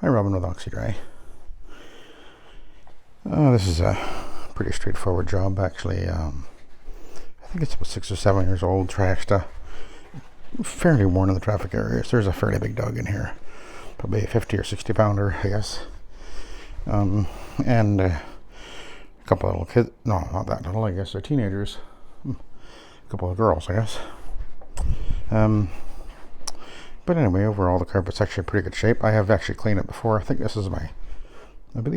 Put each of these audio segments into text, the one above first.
Hi, Robin with Oxy-Dry. This is a pretty straightforward job, actually. I think it's about 6 or 7 years old. Tracks fairly worn in the traffic areas. There's a fairly big dog in here, probably a 50 or 60 pounder, I guess. And a couple of little kids. No, not that little. I guess they're teenagers. A couple of girls, I guess. But anyway, overall the carpet's actually in pretty good shape. I have actually cleaned it before. I believe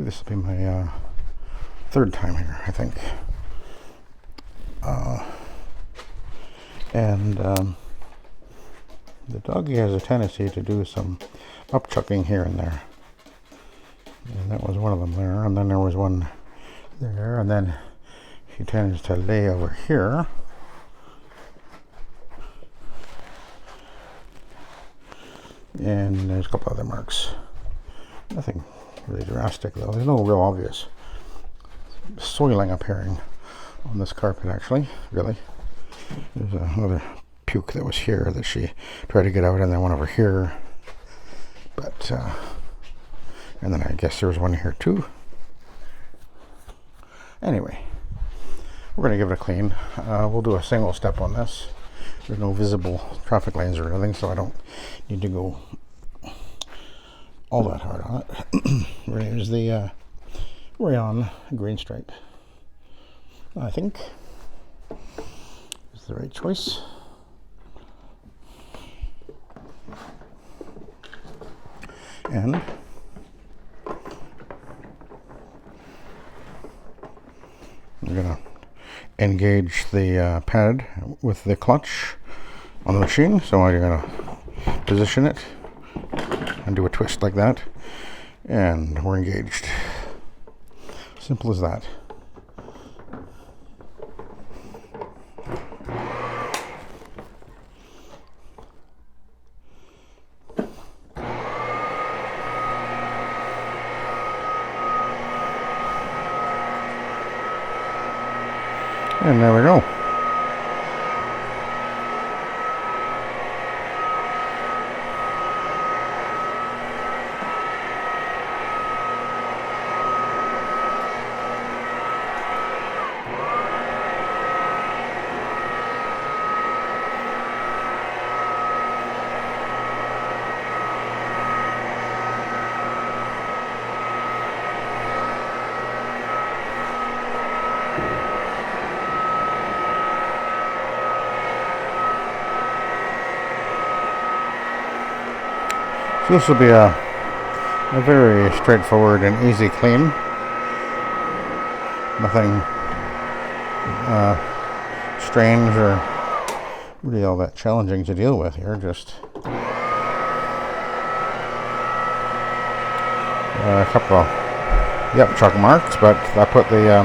this will be my third time here, I think. The doggy has a tendency to do some upchucking here and there. And that was one of them there. And then there was one there. And then he tends to lay over here. And there's a couple other marks. Nothing really drastic though. There's no real obvious soiling appearing on this carpet, actually, really. There's another puke that was here that she tried to get out, and then one over here. But, and then I guess there was one here too. Anyway, we're going to give it a clean. We'll do a single step on this. There's no visible traffic lanes or anything, so I don't need to go all that hard on it. Here's the Rayon green stripe. I think is the right choice. And we're going to engage the pad with the clutch on the machine. So I'm going to position it and do a twist like that, and we're engaged. Simple as that. And there we go. So this will be a very straightforward and easy clean. Nothing strange or really all that challenging to deal with here. Just a couple of chuck marks, but I put the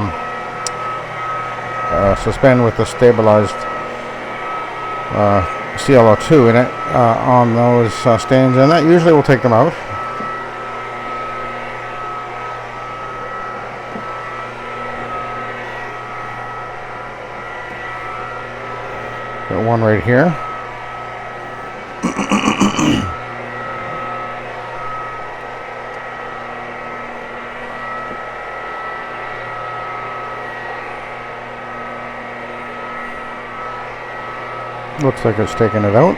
suspend with the stabilized ClO2 in it on those stains, and that usually will take them out. Got one right here. Looks like it's taken it out.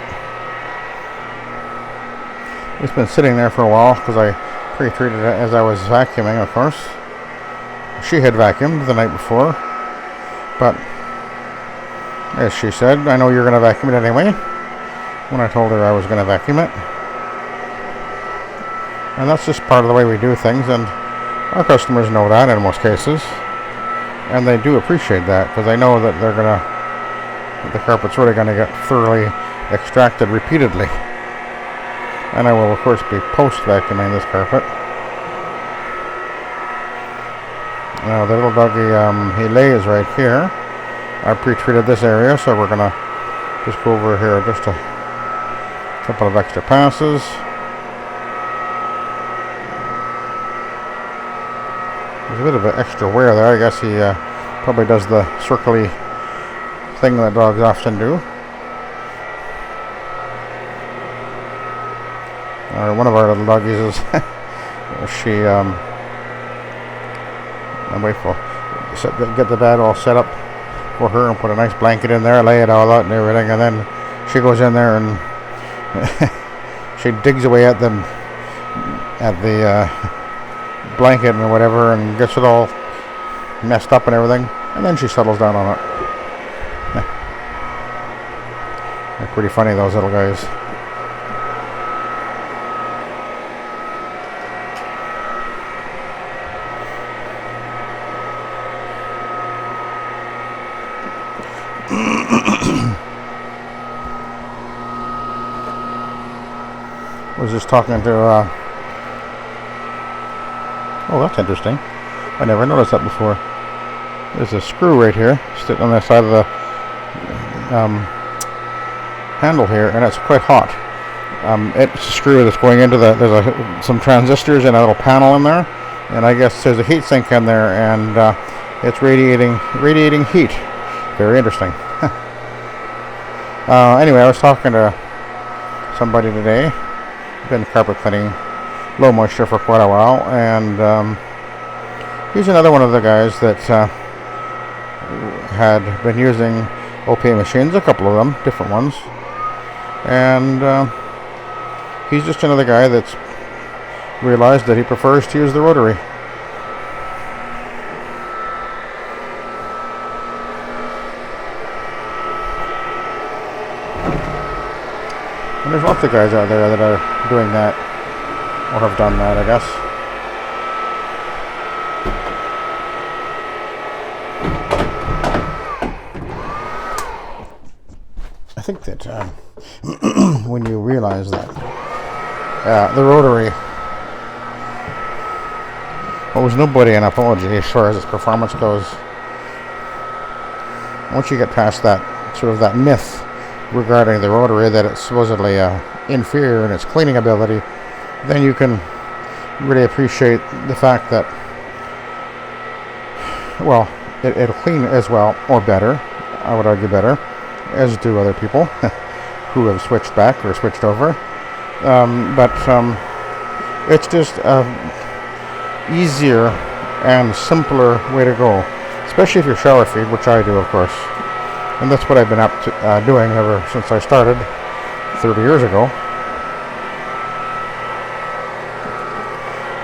It's been sitting there for a while because I pre-treated it as I was vacuuming, of course. She had vacuumed the night before, but as she said, I know you're going to vacuum it anyway, when I told her I was going to vacuum it. And that's just part of the way we do things, and our customers know that in most cases, and they do appreciate that because they know that the carpet's really going to get thoroughly extracted repeatedly. And I will, of course, be post-vacuuming this carpet. Now, the little doggy, he lays right here. I pre-treated this area, so we're going to just go over here just a couple of extra passes. There's a bit of an extra wear there. I guess he probably does the circly thing that dogs often do. Or one of our little doggies is she, my wife will get the bed all set up for her and put a nice blanket in there, lay it all out and everything, and then she goes in there and she digs away at the blanket and whatever and gets it all messed up and everything, and then she settles down on it. They're pretty funny, those little guys. Was just talking to oh, that's interesting. I never noticed that before. There's a screw right here sitting on the side of the handle here, and it's quite hot. It's a screw that's going into there's some transistors and a little panel in there, and I guess there's a heat sink in there, and it's radiating heat. Very interesting. Anyway, I was talking to somebody today. Been carpet cleaning, low moisture for quite a while, and he's another one of the guys that had been using OPA machines, a couple of them, different ones, and he's just another guy that's realized that he prefers to use the rotary. And there's lots of guys out there that are doing that, or have done that, I guess. I think that when you realize that the rotary owes nobody an apology as far as its performance goes. Once you get past that sort of that myth regarding the rotary, that it's supposedly inferior in its cleaning ability, then you can really appreciate the fact that, well, it'll clean as well, or better, I would argue better, as do other people who have switched back or switched over. But it's just an easier and simpler way to go, especially if you're shower feed, which I do, of course. And that's what I've been up to doing ever since I started 30 years ago.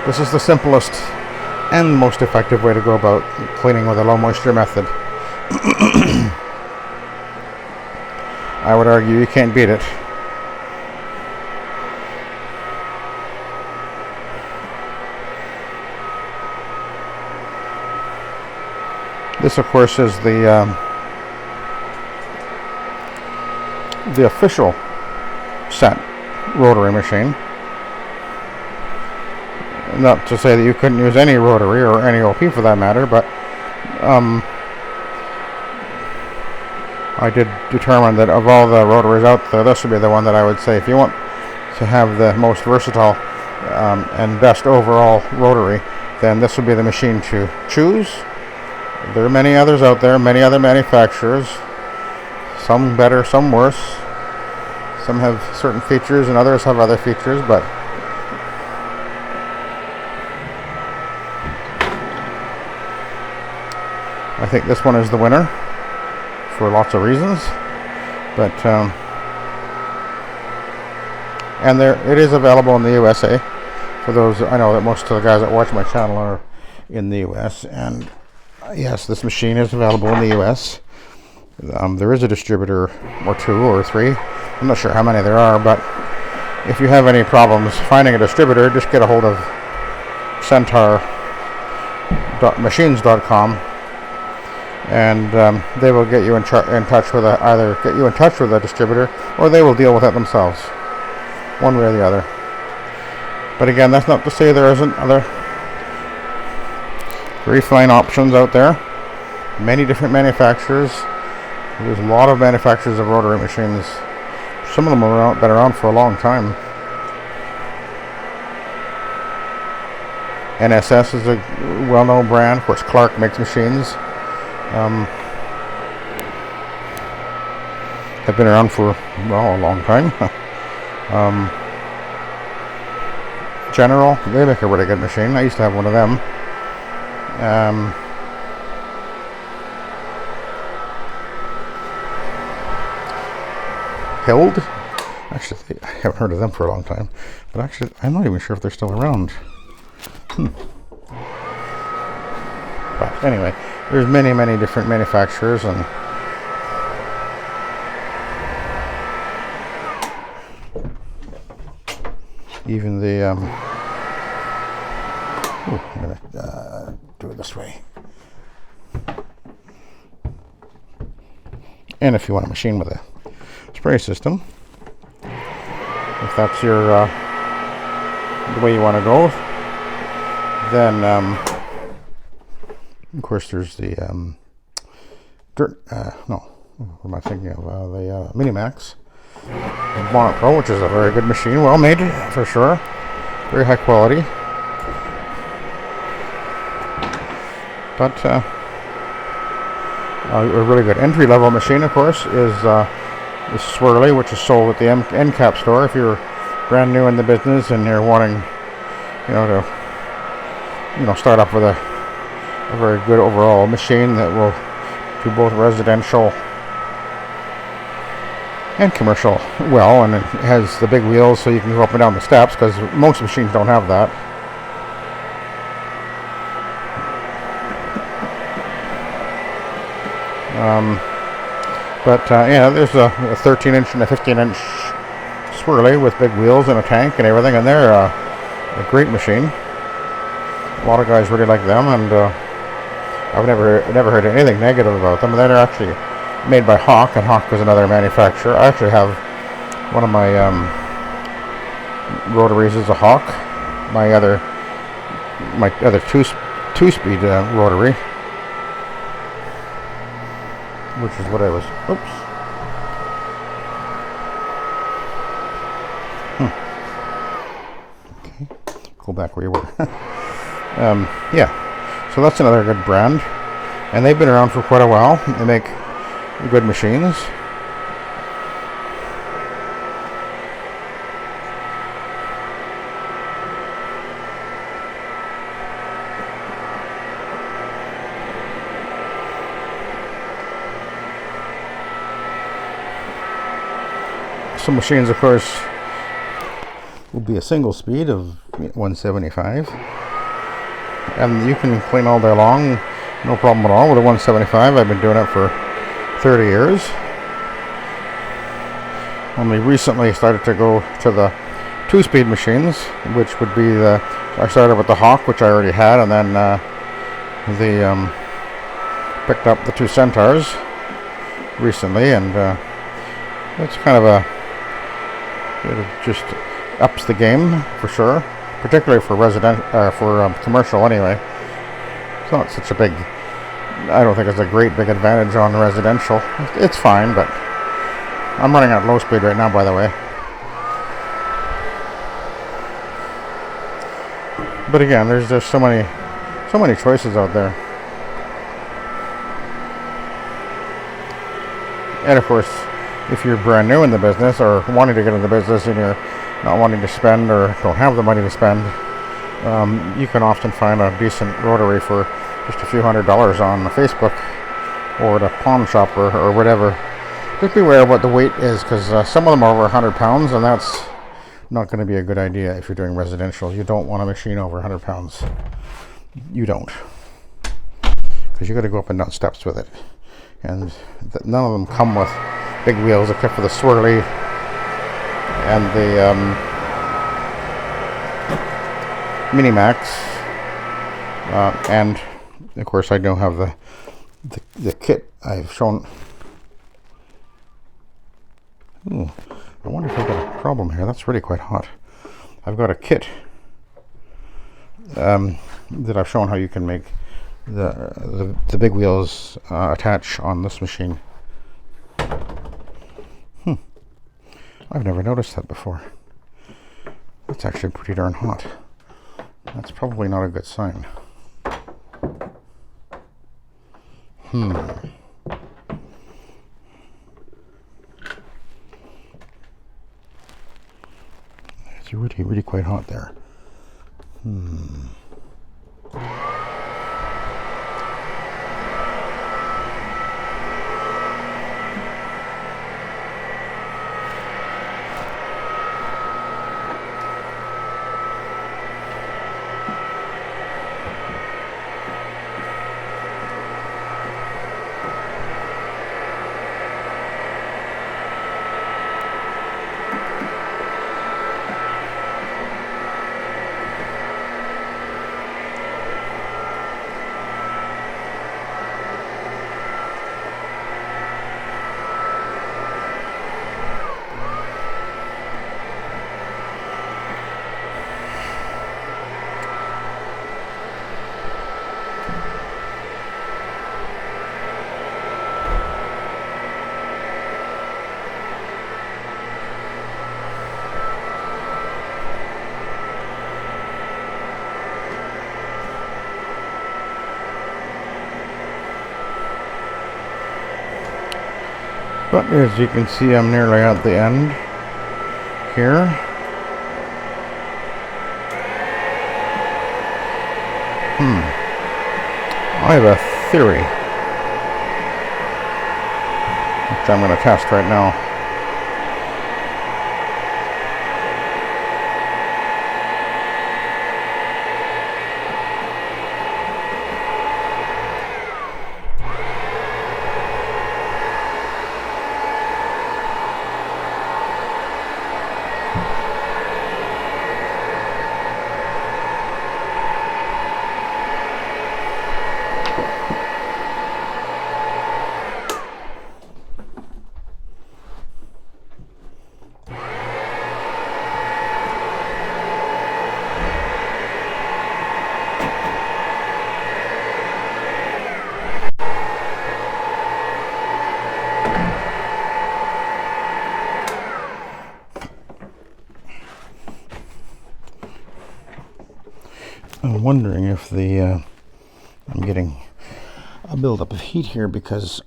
This is the simplest and most effective way to go about cleaning with a low moisture method. I would argue you can't beat it. This, of course, is the official SETT rotary machine. Not to say that you couldn't use any rotary or any OP for that matter, but I did determine that of all the rotaries out there, this would be the one that I would say, if you want to have the most versatile and best overall rotary, then this would be the machine to choose. There are many others out there, many other manufacturers, some better, some worse. Some have certain features and others have other features, but I think this one is the winner for lots of reasons. But and it is available in the USA. For those, I know that most of the guys that watch my channel are in the US, and yes, this machine is available in the US. There is a distributor or two or three. I'm not sure how many there are, but if you have any problems finding a distributor, just get a hold of centaur.machines.com, and they will get you in touch with either get you in touch with a distributor, or they will deal with it themselves, one way or the other. But again, that's not to say there isn't other very fine options out there. Many different manufacturers. There's a lot of manufacturers of rotary machines. Some of them have been around for a long time. NSS is a well-known brand. Of course, Clark makes machines. Have been around for, well, a long time. General, they make a really good machine. I used to have one of them. Hild? Actually, I haven't heard of them for a long time. But actually, I'm not even sure if they're still around. But anyway, there's many, many different manufacturers, and even the I'm gonna do it this way. And if you want a machine with a spray system, if that's your the way you want to go, then of course there's the no, what am I thinking of? The Minimax Bonnet Pro, which is a very good machine, well made for sure, very high quality. But a really good entry level machine, of course, is Swirly, which is sold at the end cap store. If you're brand new in the business and you're wanting, to start off with a very good overall machine that will do both residential and commercial well, and it has the big wheels so you can go up and down the steps, because most machines don't have that. Yeah, there's a 13-inch and a 15-inch Swirly with big wheels and a tank and everything, and they're a great machine. A lot of guys really like them, and I've never heard anything negative about them. They're actually made by Hawk, and Hawk was another manufacturer. I actually have one of my rotaries is a Hawk. My other two-speed rotary, which is what I was. Oops. Okay, go back where you were. Yeah, so that's another good brand, and they've been around for quite a while. They make good machines. Some machines, of course, will be a single speed of 175, and you can clean all day long, no problem at all with a 175. I've been doing it for 30 years. Only recently started to go to the two-speed machines, which would be I started with the Hawk, which I already had, and then picked up the two Centaurs recently, and it's kind of it just ups the game for sure, particularly for commercial anyway. It's not such a big, I don't think it's a great big advantage on residential. It's fine, but I'm running at low speed right now, by the way. But again, there's just so many choices out there. And of course, if you're brand new in the business or wanting to get in the business and you're not wanting to spend or don't have the money to spend, you can often find a decent rotary for just a few $100s on Facebook or at a pawn shop or whatever. Just beware of what the weight is, because some of them are over 100 pounds, and that's not going to be a good idea if you're doing residential. You don't want a machine over 100 pounds. You don't. Because you got to go up and down steps with it. And none of them come with big wheels except for the Swirly and the Minimax. And of course I don't have the kit I've shown. Ooh, I wonder if I've got a problem here. That's really quite hot. I've got a kit that I've shown how you can make the big wheels attach on this machine. I've never noticed that before. It's actually pretty darn hot. That's probably not a good sign. It's really, really quite hot there. But as you can see, I'm nearly at the end here. I have a theory, which I'm going to test right now. I'm wondering if I'm getting a buildup of heat here because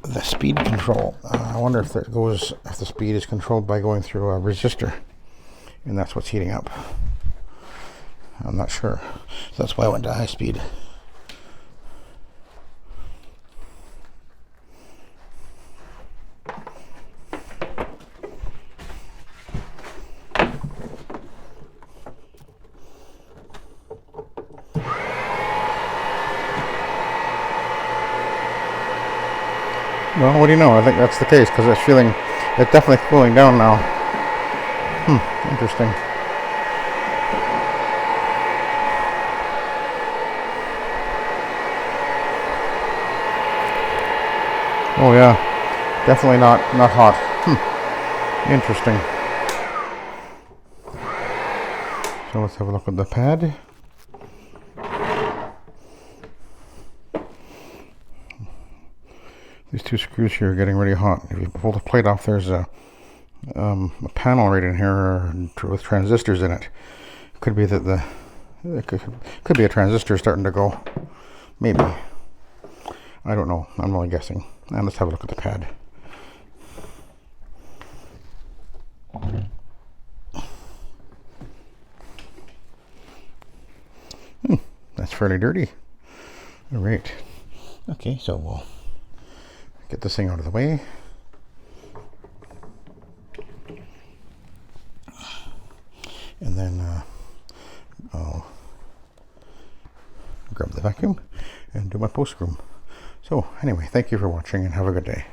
the speed control. I wonder if the speed is controlled by going through a resistor, and that's what's heating up. I'm not sure. So that's why I went to high speed. Well, what do you know? I think that's the case because it's definitely cooling down now. Interesting. Oh yeah, definitely not hot. Interesting. So let's have a look at the pad. These two screws here are getting really hot. If you pull the plate off, there's a panel right in here with transistors in it. Could be that it could be a transistor starting to go. Maybe. I don't know. I'm only guessing. And let's have a look at the pad. That's fairly dirty. All right. Okay, so we'll get this thing out of the way. And then I'll grab the vacuum and do my post room. So anyway, thank you for watching and have a good day.